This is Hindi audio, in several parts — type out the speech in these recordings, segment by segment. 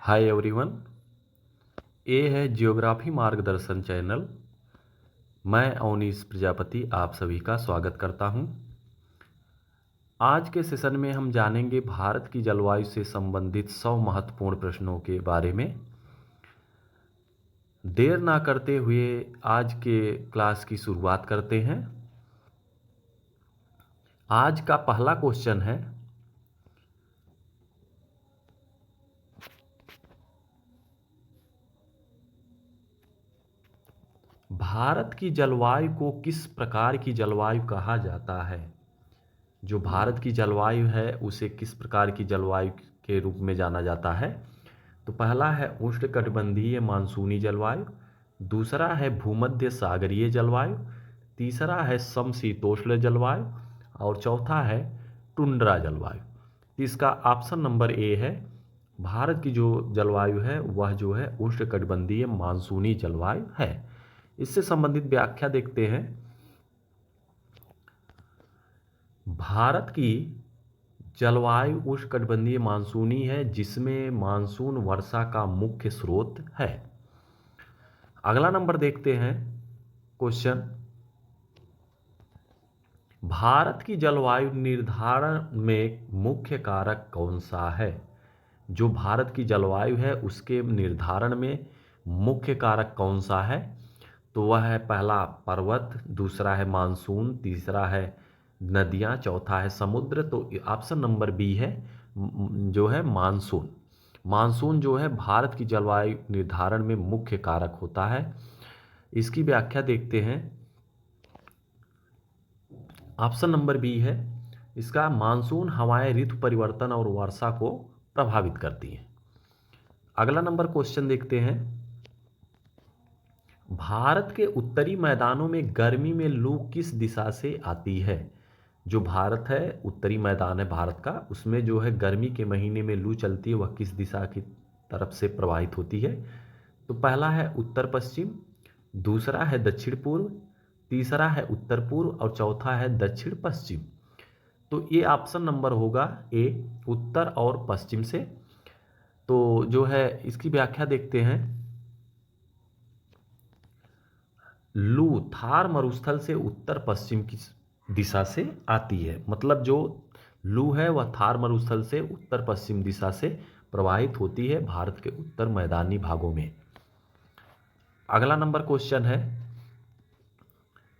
हाय एवरीवन, ये है जियोग्राफी मार्गदर्शन चैनल। मैं अवनीश प्रजापति आप सभी का स्वागत करता हूं। आज के सेशन में हम जानेंगे भारत की जलवायु से संबंधित 100 महत्वपूर्ण प्रश्नों के बारे में। देर ना करते हुए आज के क्लास की शुरुआत करते हैं। आज का पहला क्वेश्चन है, भारत की जलवायु को किस प्रकार की जलवायु कहा जाता है? जो भारत की जलवायु है उसे किस प्रकार की जलवायु के रूप में जाना जाता है? तो पहला है उष्णकटिबंधीय मानसूनी जलवायु, दूसरा है भूमध्य सागरीय जलवायु, तीसरा है समशीतोष्ण जलवायु और चौथा है टुंड्रा जलवायु। तो इसका ऑप्शन नंबर ए है। भारत की जो जलवायु है वह जो है उष्णकटिबंधीय मानसूनी जलवायु है। इससे संबंधित व्याख्या देखते हैं। भारत की जलवायु उष्णकटिबंधीय मानसूनी है, जिसमें मानसून वर्षा का मुख्य स्रोत है। अगला नंबर देखते हैं क्वेश्चन, भारत की जलवायु निर्धारण में मुख्य कारक कौन सा है? जो भारत की जलवायु है उसके निर्धारण में मुख्य कारक कौन सा है? तो वह है पहला पर्वत, दूसरा है मानसून, तीसरा है नदियां, चौथा है समुद्र। तो ऑप्शन नंबर बी है जो है मानसून। मानसून जो है भारत की जलवायु निर्धारण में मुख्य कारक होता है। इसकी व्याख्या देखते हैं। ऑप्शन नंबर बी है इसका, मानसून हवाएं ऋतु परिवर्तन और वर्षा को प्रभावित करती हैं। अगला नंबर क्वेश्चन देखते हैं, भारत के उत्तरी मैदानों में गर्मी में लू किस दिशा से आती है? जो भारत है, उत्तरी मैदान है भारत का, उसमें जो है गर्मी के महीने में लू चलती है, वह किस दिशा की तरफ से प्रवाहित होती है? तो पहला है उत्तर पश्चिम, दूसरा है दक्षिण पूर्व, तीसरा है उत्तर पूर्व और चौथा है दक्षिण पश्चिम। तो ये ऑप्शन नंबर होगा ए, उत्तर और पश्चिम से। तो जो है इसकी व्याख्या देखते हैं। लू थार मरुस्थल से उत्तर पश्चिम की दिशा से आती है, मतलब जो लू है वह थार मरुस्थल से उत्तर पश्चिम दिशा से प्रवाहित होती है भारत के उत्तर मैदानी भागों में। अगला नंबर क्वेश्चन है,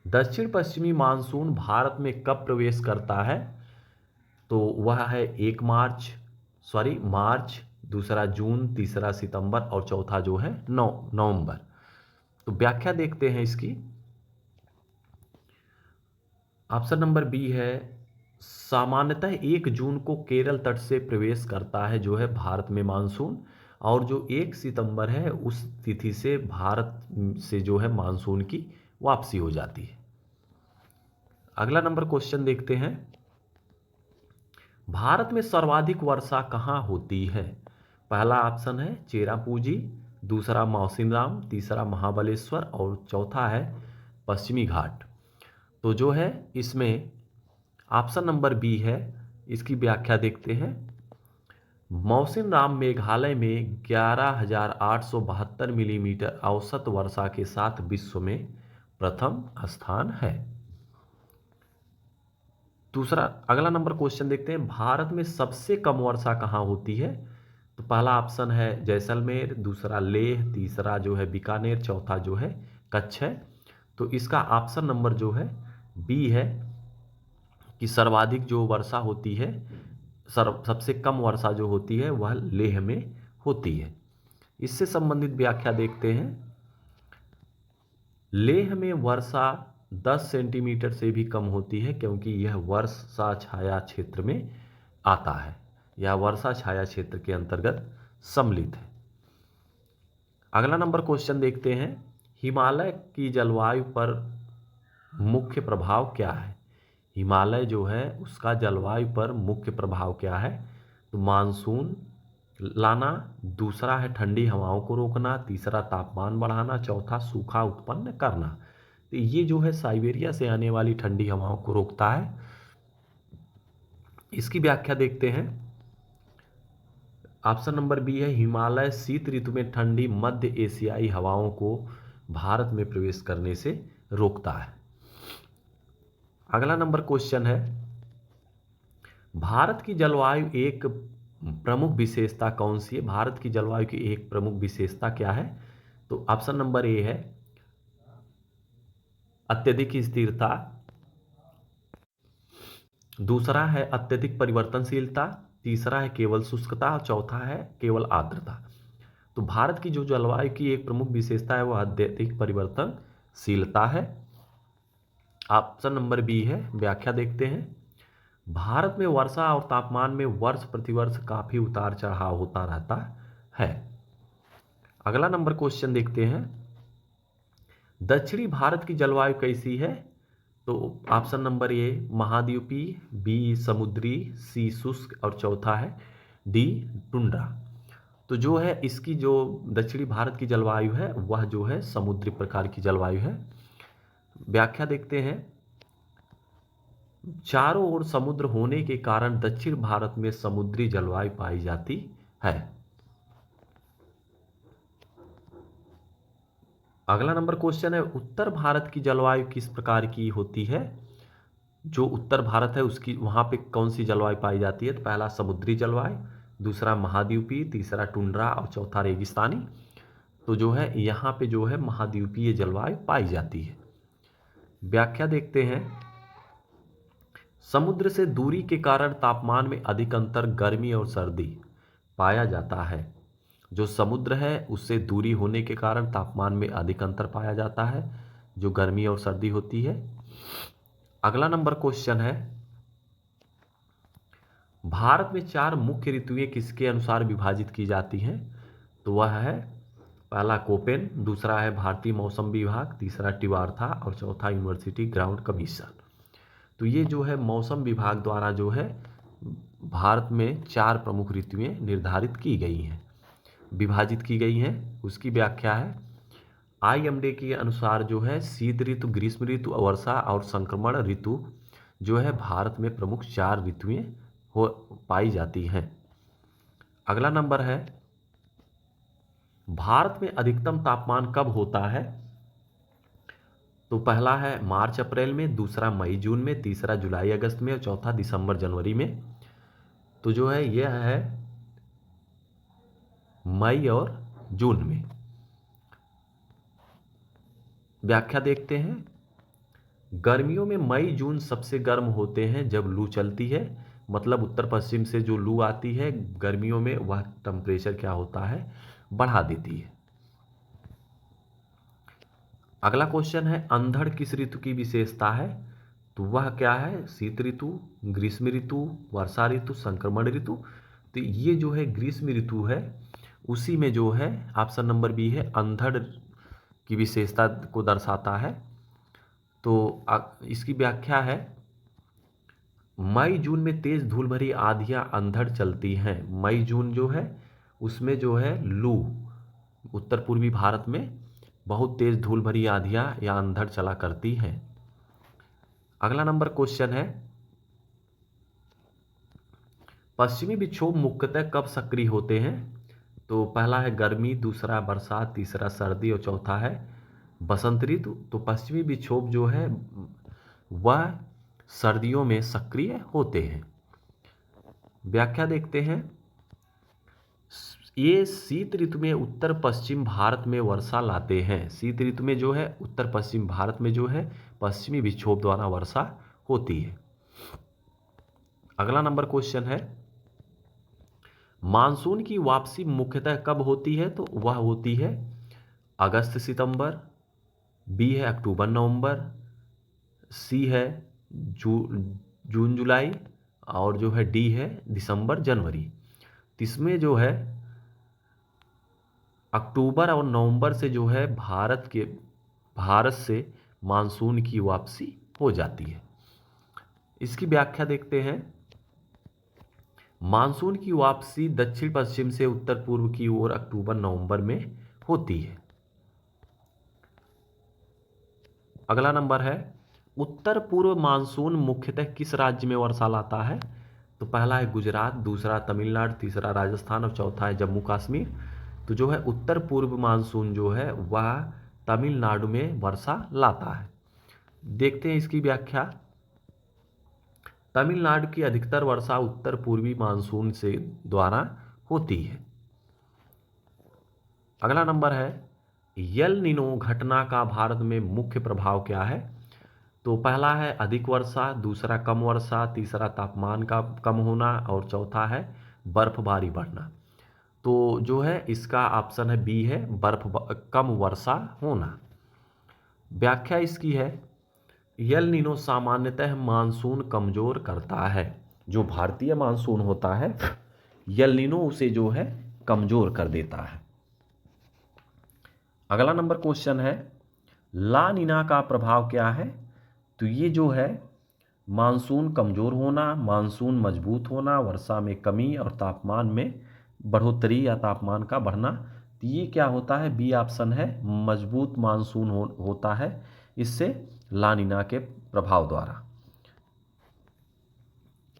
दक्षिण पश्चिमी मानसून भारत में कब प्रवेश करता है? तो वह है मार्च, दूसरा जून, तीसरा सितंबर और चौथा जो है नवंबर। तो व्याख्या देखते हैं इसकी। ऑप्शन नंबर बी है, सामान्यतः 1 जून को केरल तट से प्रवेश करता है जो है भारत में मानसून, और जो 1 सितंबर है उस तिथि से भारत से जो है मानसून की वापसी हो जाती है। अगला नंबर क्वेश्चन देखते हैं, भारत में सर्वाधिक वर्षा कहाँ होती है? पहला ऑप्शन है चेरापूंजी, दूसरा मौसिनराम, तीसरा महाबलेश्वर और चौथा है पश्चिमी घाट। तो जो है इसमें ऑप्शन नंबर बी है। इसकी व्याख्या देखते हैं। मौसिनराम मेघालय में 11,872 मिलीमीटर औसत वर्षा के साथ विश्व में प्रथम स्थान है। दूसरा अगला नंबर क्वेश्चन देखते हैं, भारत में सबसे कम वर्षा कहाँ होती है? तो पहला ऑप्शन है जैसलमेर, दूसरा लेह, तीसरा जो है बीकानेर, चौथा जो है कच्छ है। तो इसका ऑप्शन नंबर जो है बी है कि सर्वाधिक जो वर्षा होती है, सबसे कम वर्षा जो होती है वह लेह में होती है। इससे संबंधित व्याख्या देखते हैं। लेह में वर्षा 10 सेंटीमीटर से भी कम होती है, क्योंकि यह वर्षा छाया क्षेत्र में आता है, यह वर्षा छाया क्षेत्र के अंतर्गत सम्मिलित है। अगला नंबर क्वेश्चन देखते हैं, हिमालय की जलवायु पर मुख्य प्रभाव क्या है? हिमालय जो है उसका जलवायु पर मुख्य प्रभाव क्या है? तो मानसून लाना, दूसरा है ठंडी हवाओं को रोकना, तीसरा तापमान बढ़ाना, चौथा सूखा उत्पन्न करना। तो ये जो है साइबेरिया से आने वाली ठंडी हवाओं को रोकता है। इसकी व्याख्या देखते हैं। ऑप्शन नंबर बी है, हिमालय शीत ऋतु में ठंडी मध्य एशियाई हवाओं को भारत में प्रवेश करने से रोकता है। अगला नंबर क्वेश्चन है, भारत की जलवायु एक प्रमुख विशेषता कौन सी है? भारत की जलवायु की एक प्रमुख विशेषता क्या है? तो ऑप्शन नंबर ए है अत्यधिक स्थिरता, दूसरा है अत्यधिक परिवर्तनशीलता, तीसरा है केवल शुष्कता और चौथा है केवल आर्द्रता। तो भारत की जो जलवायु की एक प्रमुख विशेषता है वह अत्यधिक परिवर्तनशीलता है। ऑप्शन नंबर बी है। व्याख्या देखते हैं, भारत में वर्षा और तापमान में वर्ष प्रतिवर्ष काफी उतार चढ़ाव होता रहता है। अगला नंबर क्वेश्चन देखते हैं, दक्षिणी भारत की जलवायु कैसी है? तो ऑप्शन नंबर ए महाद्वीपीय, बी समुद्री, सी शुष्क और चौथा है डी टुंड्रा। तो जो है इसकी जो दक्षिणी भारत की जलवायु है वह जो है समुद्री प्रकार की जलवायु है। व्याख्या देखते हैं, चारों ओर समुद्र होने के कारण दक्षिण भारत में समुद्री जलवायु पाई जाती है। अगला नंबर क्वेश्चन है, उत्तर भारत की जलवायु किस प्रकार की होती है? जो उत्तर भारत है उसकी वहां पे कौन सी जलवायु पाई जाती है? तो पहला समुद्री जलवायु, दूसरा महाद्वीपीय, तीसरा टुंड्रा और चौथा रेगिस्तानी। तो जो है यहाँ पे जो है महाद्वीपीय जलवायु पाई जाती है। व्याख्या देखते हैं, समुद्र से दूरी के कारण तापमान में अधिक अंतर गर्मी और सर्दी पाया जाता है। जो समुद्र है उससे दूरी होने के कारण तापमान में अधिक अंतर पाया जाता है, जो गर्मी और सर्दी होती है। अगला नंबर क्वेश्चन है, भारत में 4 मुख्य ऋतुएं किसके अनुसार विभाजित की जाती हैं? तो वह है पहला कोपेन, दूसरा है भारतीय मौसम विभाग, तीसरा टिवार्था और चौथा यूनिवर्सिटी ग्राउंड कमीशन। तो ये जो है मौसम विभाग द्वारा जो है भारत में 4 प्रमुख ऋतुएं निर्धारित की गई हैं, विभाजित की गई हैं। उसकी व्याख्या है, IMD के अनुसार जो है शीत ऋतु, ग्रीष्म ऋतु, वर्षा और संक्रमण ऋतु जो है भारत में प्रमुख 4 ऋतुएं हो पाई जाती हैं। अगला नंबर है, भारत में अधिकतम तापमान कब होता है? तो पहला है मार्च अप्रैल में, दूसरा मई जून में, तीसरा जुलाई अगस्त में और चौथा दिसंबर जनवरी में। तो जो है यह है मई और जून में। व्याख्या देखते हैं, गर्मियों में मई जून सबसे गर्म होते हैं जब लू चलती है, मतलब उत्तर पश्चिम से जो लू आती है गर्मियों में वह टेम्परेचर क्या होता है, बढ़ा देती है। अगला क्वेश्चन है, अंधड़ किस ऋतु की विशेषता है? तो वह क्या है, शीत ऋतु, ग्रीष्म ऋतु, वर्षा ऋतु, संक्रमण ऋतु। तो ये जो है ग्रीष्म ऋतु है, उसी में जो है ऑप्शन नंबर बी है अंधड़ की विशेषता को दर्शाता है। तो इसकी व्याख्या है, मई जून में तेज धूल भरी आंधियां अंधड़ चलती हैं। मई जून जो है उसमें जो है लू उत्तर पूर्वी भारत में बहुत तेज धूल भरी आंधियां या अंधड़ चला करती हैं। अगला नंबर क्वेश्चन है, पश्चिमी विक्षोभ मुख्यतः कब सक्रिय होते हैं? तो पहला है गर्मी, दूसरा बरसात, तीसरा सर्दी और चौथा है बसंत ऋतु। तो पश्चिमी विक्षोभ जो है वह सर्दियों में सक्रिय होते हैं। व्याख्या देखते हैं, ये शीत ऋतु में उत्तर पश्चिम भारत में वर्षा लाते हैं। शीत ऋतु में जो है उत्तर पश्चिम भारत में जो है पश्चिमी विक्षोभ द्वारा वर्षा होती है। अगला नंबर क्वेश्चन है, मानसून की वापसी मुख्यतः कब होती है? तो वह होती है अगस्त सितंबर, बी है अक्टूबर नवंबर, सी है जून जुलाई और जो है डी है दिसंबर जनवरी। इसमें जो है अक्टूबर और नवंबर से जो है भारत से मानसून की वापसी हो जाती है। इसकी व्याख्या देखते हैं, मानसून की वापसी दक्षिण पश्चिम से उत्तर पूर्व की ओर अक्टूबर नवंबर में होती है। अगला नंबर है, उत्तर पूर्व मानसून मुख्यतः किस राज्य में वर्षा लाता है? तो पहला है गुजरात, दूसरा तमिलनाडु, तीसरा राजस्थान और चौथा है जम्मू कश्मीर। तो जो है उत्तर पूर्व मानसून जो है वह तमिलनाडु में वर्षा लाता है। देखते हैं इसकी व्याख्या। तमिलनाडु की अधिकतर वर्षा उत्तर पूर्वी मानसून से द्वारा होती है। अगला नंबर है यल नीनो घटना का भारत में मुख्य प्रभाव क्या है। तो पहला है अधिक वर्षा, दूसरा कम वर्षा, तीसरा तापमान का कम होना और चौथा है बर्फबारी बढ़ना। तो जो है इसका ऑप्शन है बी है कम वर्षा होना। व्याख्या इसकी है यल नीनो सामान्यतः मानसून कमजोर करता है। जो भारतीय मानसून होता है यल नीनो उसे जो है कमजोर कर देता है। अगला नंबर क्वेश्चन है ला नीना का प्रभाव क्या है। तो ये जो है मानसून कमजोर होना, मानसून मजबूत होना, वर्षा में कमी और तापमान में बढ़ोतरी या तापमान का बढ़ना। तो ये क्या होता है, बी ऑप्शन है मजबूत मानसून होता है इससे ला नीना के प्रभाव द्वारा।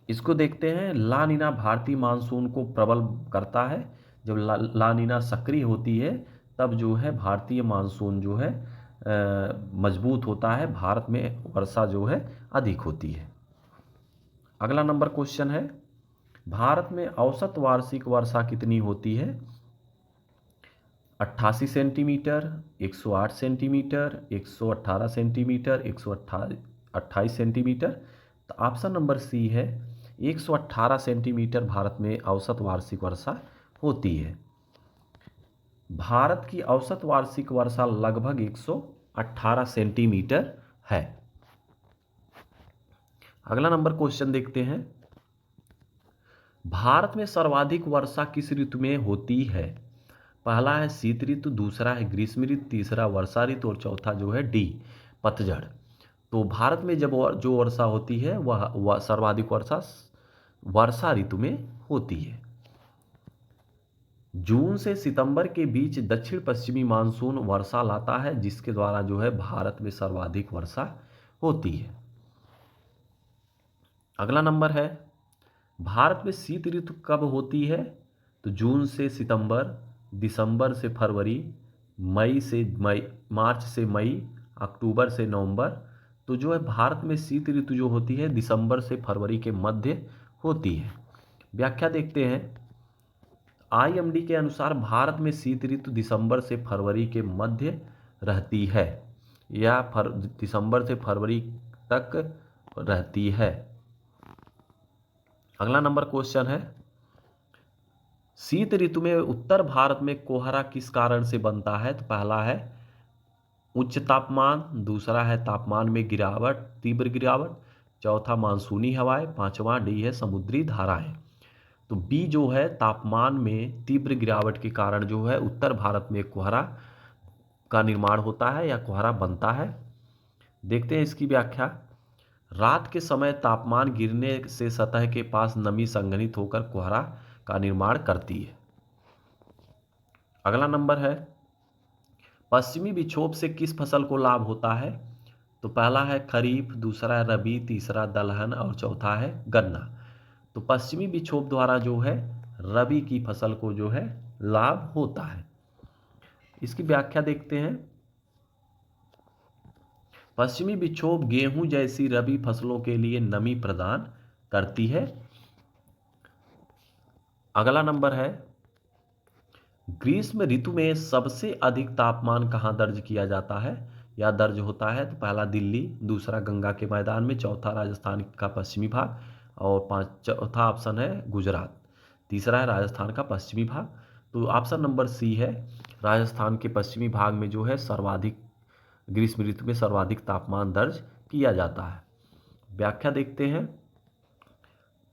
इसको देखते हैं ला नीना भारतीय मानसून को प्रबल करता है। जब ला नीना सक्रिय होती है तब जो है भारतीय मानसून जो है मजबूत होता है, भारत में वर्षा जो है अधिक होती है। अगला नंबर क्वेश्चन है भारत में औसत वार्षिक वर्षा कितनी होती है। 88 सेंटीमीटर, 108 सेंटीमीटर, 118 सेंटीमीटर, 128 सेंटीमीटर। तो ऑप्शन नंबर सी है 118 सेंटीमीटर भारत में औसत वार्षिक वर्षा होती है। भारत की औसत वार्षिक वर्षा लगभग 118 सेंटीमीटर है। अगला नंबर क्वेश्चन देखते हैं भारत में सर्वाधिक वर्षा किस ऋतु में होती है। पहला है शीत ऋतु, दूसरा है ग्रीष्म ऋतु, तीसरा वर्षा ऋतु और चौथा जो है डी पतझड़। तो भारत में जब जो वर्षा होती है वह सर्वाधिक वर्षा ऋतु में होती है। जून से सितंबर के बीच दक्षिण पश्चिमी मानसून वर्षा लाता है जिसके द्वारा जो है भारत में सर्वाधिक वर्षा होती है। अगला नंबर है भारत में शीत ऋतु कब होती है। तो जून से सितंबर, दिसंबर से फरवरी, मार्च से मई, अक्टूबर से नवंबर। तो जो है भारत में शीत ऋतु जो होती है दिसंबर से फरवरी के मध्य होती है। व्याख्या देखते हैं आईएमडी के अनुसार भारत में शीत ऋतु दिसंबर से फरवरी के मध्य रहती है या दिसंबर से फरवरी तक रहती है। अगला नंबर क्वेश्चन है शीत ऋतु में उत्तर भारत में कोहरा किस कारण से बनता है। तो पहला है उच्च तापमान, दूसरा है तापमान में गिरावट, तीव्र गिरावट, चौथा मानसूनी हवाएं, पांचवा डी है समुद्री धाराएं। तो बी जो है तापमान में तीव्र गिरावट के कारण जो है उत्तर भारत में कोहरा का निर्माण होता है या कोहरा बनता है। देखते हैं इसकी व्याख्या। रात के समय तापमान गिरने से सतह के पास नमी संघनित होकर कोहरा का निर्माण करती है। अगला नंबर है पश्चिमी विक्षोभ से किस फसल को लाभ होता है। तो पहला है खरीफ, दूसरा है रबी, तीसरा दलहन और चौथा है गन्ना। तो पश्चिमी विक्षोभ द्वारा जो है रबी की फसल को जो है लाभ होता है। इसकी व्याख्या देखते हैं पश्चिमी विक्षोभ गेहूं जैसी रबी फसलों के लिए नमी प्रदान करती है। अगला नंबर है ग्रीष्म ऋतु में सबसे अधिक तापमान कहां दर्ज किया जाता है या दर्ज होता है। तो पहला दिल्ली, दूसरा गंगा के मैदान में, चौथा राजस्थान का पश्चिमी भाग और चौथा ऑप्शन है गुजरात, तीसरा है राजस्थान का पश्चिमी भाग। तो ऑप्शन नंबर सी है राजस्थान के पश्चिमी भाग में जो है सर्वाधिक ग्रीष्म ऋतु में सर्वाधिक तापमान दर्ज किया जाता है। व्याख्या देखते हैं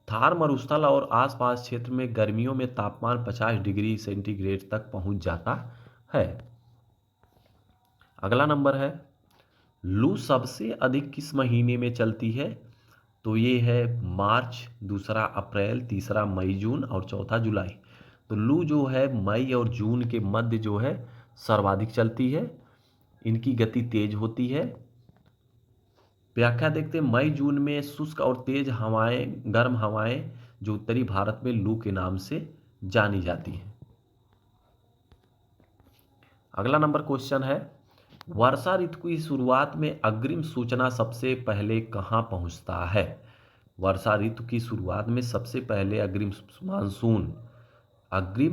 थार मरुस्थल और आसपास क्षेत्र में गर्मियों में तापमान 50 डिग्री सेंटीग्रेड तक पहुंच जाता है। अगला नंबर है लू सबसे अधिक किस महीने में चलती है। तो ये है मार्च, दूसरा अप्रैल, तीसरा मई जून और चौथा जुलाई। तो लू जो है मई और जून के मध्य जो है सर्वाधिक चलती है, इनकी गति तेज होती है। व्याख्या देखते हैं मई जून में शुष्क और तेज हवाएं, गर्म हवाएं जो उत्तरी भारत में लू के नाम से जानी जाती है। अगला नंबर क्वेश्चन है, वर्षा ऋतु की शुरुआत में अग्रिम सूचना सबसे पहले कहाँ पहुँचता है? वर्षा ऋतु की शुरुआत में सबसे पहले अग्रिम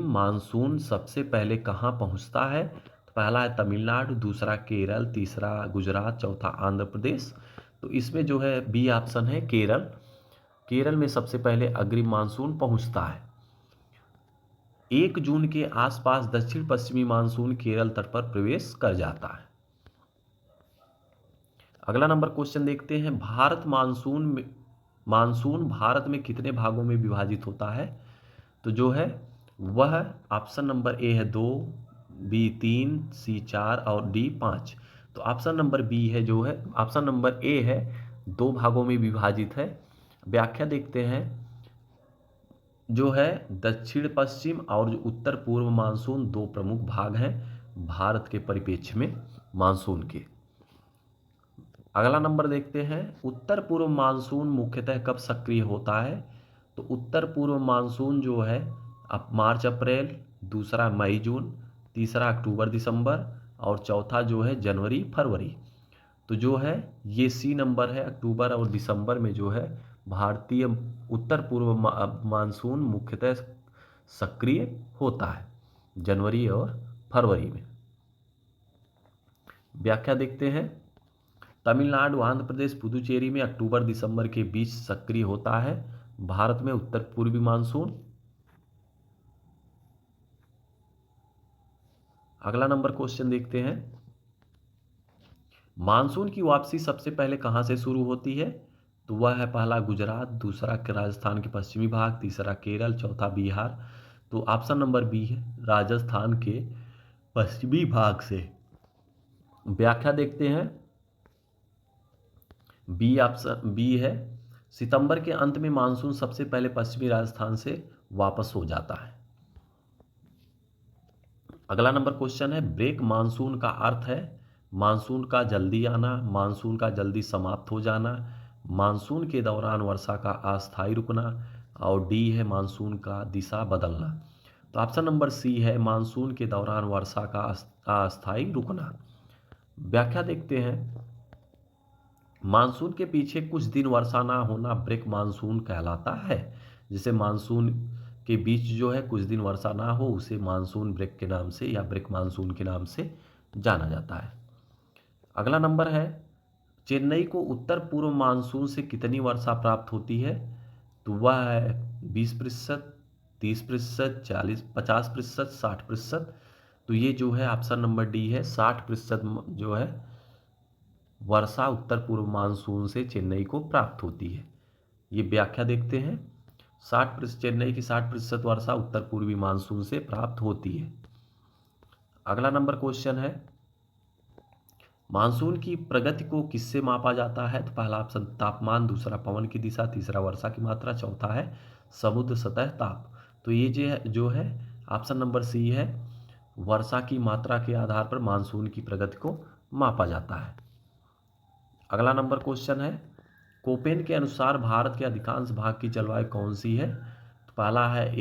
मानसून सबसे पहले कहाँ पहुँचता है? तो पहला है तमिलनाडु, दूसरा केरल, तीसरा गुजरात, चौथा आंध्र प्रदेश। तो इसमें जो है बी ऑप्शन है केरल। केरल में सबसे पहले अग्रिम मानसून पहुँचता है। 1 जून के आसपास दक्षिण पश्चिमी मानसून केरल तट पर प्रवेश कर जाता है। अगला नंबर क्वेश्चन देखते हैं, मानसून भारत में कितने भागों में विभाजित होता है? तो जो है वह ऑप्शन नंबर ए है 2, बी 3, सी 4 और डी 5। तो ऑप्शन नंबर बी है जो है, ऑप्शन नंबर ए है 2 भागों में विभाजित है। व्याख्या देखते हैं, जो है दक्षिण पश्चिम और जो उत्तर पूर्व मानसून 2 प्रमुख भाग हैं भारत के परिप्रेक्ष्य में मानसून के। अगला नंबर देखते हैं, उत्तर पूर्व मानसून मुख्यतः कब सक्रिय होता है? तो उत्तर पूर्व मानसून जो है अब मार्च अप्रैल, दूसरा मई जून, तीसरा अक्टूबर दिसंबर और चौथा जो है जनवरी फरवरी। तो जो है ये सी नंबर है, अक्टूबर और दिसंबर में जो है भारतीय उत्तर पूर्व मानसून मुख्यतः सक्रिय होता है, जनवरी और फरवरी में। व्याख्या देखते हैं, तमिलनाडु, आंध्र प्रदेश, पुदुचेरी में अक्टूबर दिसंबर के बीच सक्रिय होता है भारत में उत्तर पूर्वी मानसून। अगला नंबर क्वेश्चन देखते हैं, मानसून की वापसी सबसे पहले कहां से शुरू होती है? तो वह है पहला गुजरात, दूसरा राजस्थान के पश्चिमी भाग, तीसरा केरल, चौथा बिहार। तो ऑप्शन नंबर बी है राजस्थान के पश्चिमी भाग से। व्याख्या देखते हैं, बी ऑप्शन बी है, सितंबर के अंत में मानसून सबसे पहले पश्चिमी राजस्थान से वापस हो जाता है। अगला नंबर क्वेश्चन है, ब्रेक मानसून का अर्थ है मानसून का जल्दी आना, मानसून का जल्दी समाप्त हो जाना, मानसून के दौरान वर्षा का अस्थायी रुकना और डी है मानसून का दिशा बदलना। तो ऑप्शन नंबर सी है मानसून के दौरान वर्षा का अस्थायी रुकना। व्याख्या देखते हैं, मानसून के पीछे कुछ दिन वर्षा ना होना ब्रेक मानसून कहलाता है। जिसे मानसून के बीच जो है कुछ दिन वर्षा ना हो उसे मानसून ब्रेक के नाम से या ब्रेक मानसून के नाम से जाना जाता है। अगला नंबर है, चेन्नई को उत्तर पूर्व मानसून से कितनी वर्षा प्राप्त होती है? तो वह है 20%, 30%, 40, 50%, 60%। तो ये जो है ऑप्शन नंबर डी है 60% जो है वर्षा उत्तर पूर्व मानसून से चेन्नई को प्राप्त होती है। ये व्याख्या देखते हैं, 60% चेन्नई की 60% वर्षा उत्तर पूर्वी मानसून से प्राप्त होती है। अगला नंबर क्वेश्चन है, मानसून की प्रगति को किससे मापा जाता है? तो पहला ऑप्शन तापमान, दूसरा पवन की दिशा, तीसरा वर्षा की मात्रा, चौथा है समुद्र सतह ताप। तो ये जो है ऑप्शन नंबर सी है, वर्षा की मात्रा के आधार पर मानसून की प्रगति को मापा जाता है। अगला नंबर क्वेश्चन है, कोपेन के अनुसार भारत के अधिकांश भाग की जलवायु कौन सी है? तो पहला है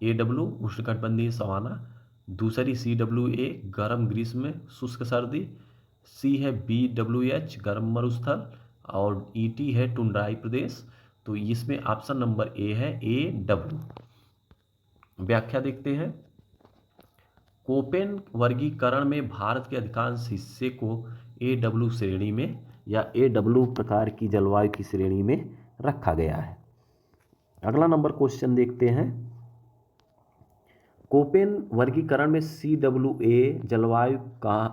AW उष्णकटिबंधीय सवाना, दूसरी CWA गर्म ग्रीष्म शुष्क सर्दी, सी है BWH गर्म मरुस्थल और ET है टुंड्राई प्रदेश। तो इसमें ऑप्शन नंबर ए है AW। व्याख्या देखते हैं, कोपेन वर्गीकरण में भारत के अधिकांश हिस्से को AW श्रेणी में या AW प्रकार की जलवायु की श्रेणी में रखा गया है। अगला नंबर क्वेश्चन देखते हैं, कोपेन वर्गीकरण में CWA जलवायु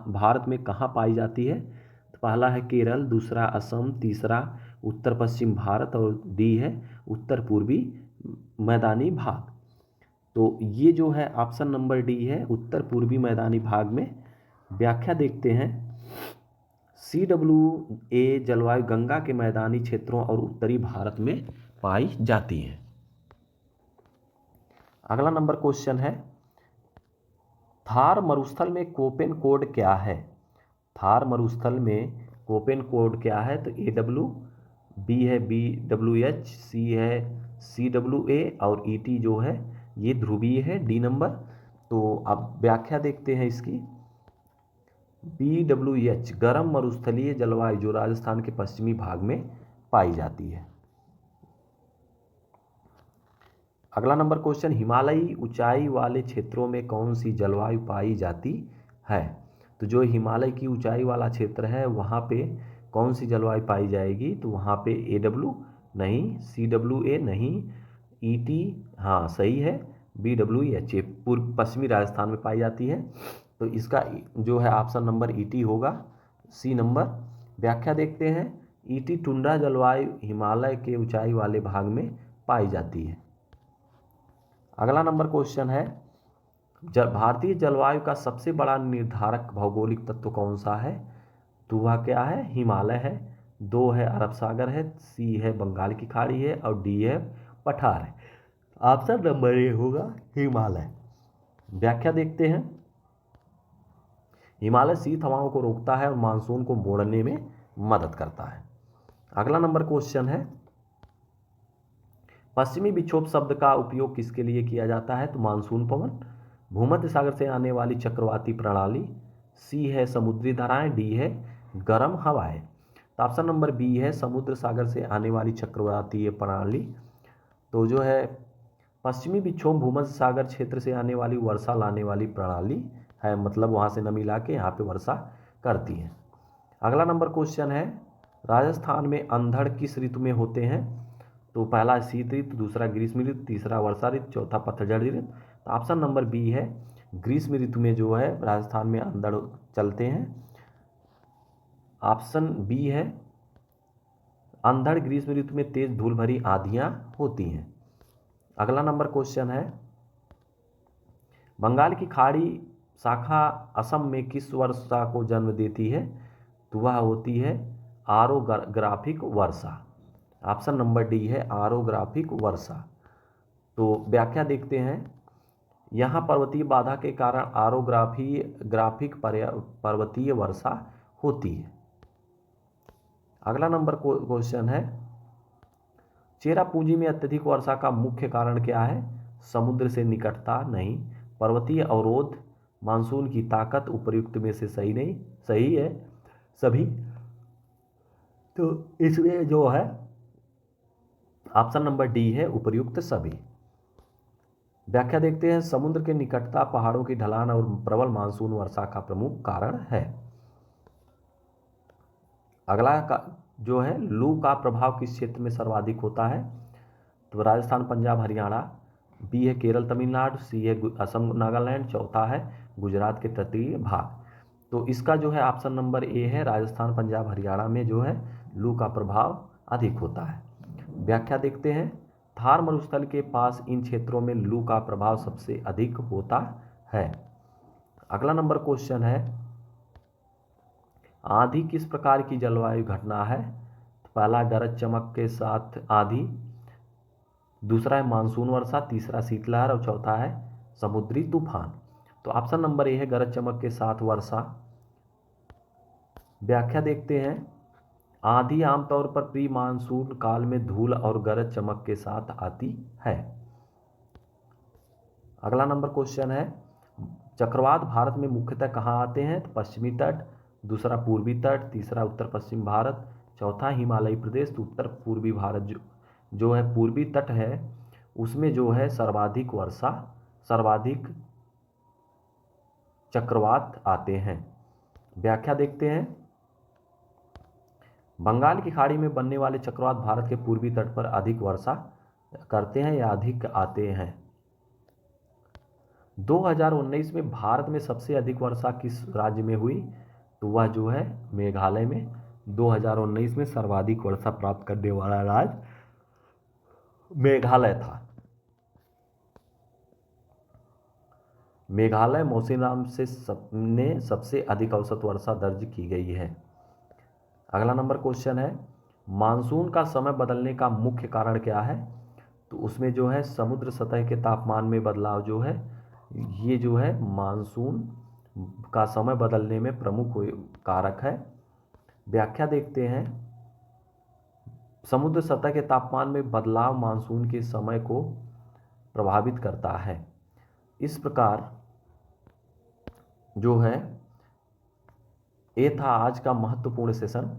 भारत में कहाँ पाई जाती है? तो पहला है केरल, दूसरा असम, तीसरा उत्तर पश्चिम भारत और डी है उत्तर पूर्वी मैदानी भाग। तो ये जो है ऑप्शन नंबर डी है उत्तर पूर्वी मैदानी भाग में। व्याख्या देखते हैं, CWA जलवायु गंगा के मैदानी क्षेत्रों और उत्तरी भारत में पाई जाती है। अगला नंबर क्वेश्चन है, थार मरुस्थल में कोपेन कोड क्या है? थार मरुस्थल में कोपेन कोड क्या है? तो AW बी है BWH, सी है CWA और ET जो है ये ध्रुवीय है, डी नंबर। तो अब व्याख्या देखते हैं इसकी। BWH गर्म मरुस्थलीय जलवायु जो राजस्थान के पश्चिमी भाग में पाई जाती है। अगला नंबर क्वेश्चन, हिमालयी ऊंचाई वाले क्षेत्रों में कौन सी जलवायु पाई जाती है? तो जो हिमालय की ऊंचाई वाला क्षेत्र है वहाँ पे कौन सी जलवायु पाई जाएगी? तो वहाँ पे AW नहीं, CWA नहीं, ET हाँ सही है, BWH पूर्व पश्चिमी राजस्थान में पाई जाती है। तो इसका जो है ऑप्शन नंबर ET होगा, सी नंबर। व्याख्या देखते हैं। ET टुंड्रा जलवायु हिमालय के ऊंचाई वाले भाग में पाई जाती है। अगला नंबर क्वेश्चन है, भारतीय जलवायु का सबसे बड़ा निर्धारक भौगोलिक तत्व कौन सा है? तो वह क्या है? हिमालय है, 2 है अरब सागर है, सी है बंगाल की खाड़ी है और डी है पठार है। ऑप्शन नंबर ए होगा हिमालय। व्याख्या देखते हैं। हिमालय शीत हवाओं को रोकता है और मानसून को मोड़ने में मदद करता है। अगला नंबर क्वेश्चन है, पश्चिमी विक्षोभ शब्द का उपयोग किसके लिए किया जाता है? तो मानसून पवन, भूमध्य सागर से आने वाली चक्रवाती प्रणाली, सी है समुद्री धाराएं, डी है गर्म हवाएं। तो ऑप्शन नंबर बी है समुद्र सागर से आने वाली चक्रवाती प्रणाली। तो जो है पश्चिमी विक्षोभ भूमध्य सागर क्षेत्र से आने वाली वर्षा लाने वाली प्रणाली है, मतलब वहाँ से नमी ला के यहाँ पे वर्षा करती है। अगला नंबर क्वेश्चन है, राजस्थान में अंधड़ किस ऋतु में होते हैं? तो पहला शीत ऋतु, दूसरा ग्रीष्म ऋतु, तीसरा वर्षा ऋतु, चौथा पतझड़ ऋतु। तो ऑप्शन नंबर बी है ग्रीष्म ऋतु में जो है राजस्थान में अंधड़ चलते हैं। ऑप्शन बी है अंधड़ ग्रीष्म ऋतु में तेज धूल भरी आंधियां होती हैं। अगला नंबर क्वेश्चन है, बंगाल की खाड़ी शाखा असम में किस वर्षा को जन्म देती है? तो वह होती है ऑरोग्राफिक वर्षा। ऑप्शन नंबर डी है ऑरोग्राफिक वर्षा। तो व्याख्या देखते हैं। यहाँ पर्वतीय बाधा के कारण ऑरोग्राफिक पर्वतीय वर्षा होती है। अगला नंबर क्वेश्चन है, चेरापूंजी में अत्यधिक वर्षा का मुख्य कारण क्या है? समुद्र से निकटता नहीं, पर्वतीय अवरोध, मानसून की ताकत, उपर्युक्त में से सही नहीं, सही है सभी। तो इसमें जो है ऑप्शन नंबर डी है उपर्युक्त सभी। व्याख्या देखते हैं। समुद्र के निकटता, पहाड़ों की ढलान और प्रबल मानसून वर्षा का प्रमुख कारण है। अगला का जो है, लू का प्रभाव किस क्षेत्र में सर्वाधिक होता है? तो राजस्थान, पंजाब, हरियाणा, बी है केरल तमिलनाडु, सी है असम नागालैंड, चौथा है गुजरात के तटीय भाग। तो इसका जो है ऑप्शन नंबर ए है राजस्थान, पंजाब, हरियाणा में जो है लू का प्रभाव अधिक होता है। व्याख्या देखते हैं। थार मरुस्थल के पास इन क्षेत्रों में लू का प्रभाव सबसे अधिक होता है। अगला नंबर क्वेश्चन है, आंधी किस प्रकार की जलवायु घटना है? पहला गरज चमक के साथ आंधी, दूसरा है मानसून वर्षा, तीसरा शीतलहर और चौथा है समुद्री तूफान। तो ऑप्शन नंबर ए है गरज चमक के साथ वर्षा। व्याख्या देखते हैं। आंधी आमतौर पर प्री मानसून काल में धूल और गरज चमक के साथ आती है। अगला नंबर क्वेश्चन है, चक्रवात भारत में मुख्यतः कहाँ आते हैं? तो पश्चिमी तट, दूसरा पूर्वी तट, तीसरा उत्तर पश्चिम भारत, चौथा हिमालयी प्रदेश। तो उत्तर पूर्वी भारत जो है पूर्वी तट है उसमें जो है सर्वाधिक वर्षा, सर्वाधिक चक्रवात आते हैं। व्याख्या देखते हैं। बंगाल की खाड़ी में बनने वाले चक्रवात भारत के पूर्वी तट पर अधिक वर्षा करते हैं या अधिक आते हैं। 2019 में भारत में सबसे अधिक वर्षा किस राज्य में हुई? तो वह जो है मेघालय में 2019 में सर्वाधिक वर्षा प्राप्त करने वाला राज्य मेघालय था। मेघालय मौसिनराम से सबसे अधिक औसत वर्षा दर्ज की गई है। अगला नंबर क्वेश्चन है, मानसून का समय बदलने का मुख्य कारण क्या है? तो उसमें जो है समुद्र सतह के तापमान में बदलाव जो है ये जो है मानसून का समय बदलने में प्रमुख कारक है। व्याख्या देखते हैं। समुद्र सतह के तापमान में बदलाव मानसून के समय को प्रभावित करता है। इस प्रकार जो है ये था आज का महत्वपूर्ण सेशन।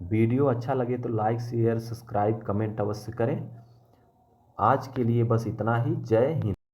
वीडियो अच्छा लगे तो लाइक शेयर सब्सक्राइब कमेंट अवश्य करें। आज के लिए बस इतना ही। जय हिंद।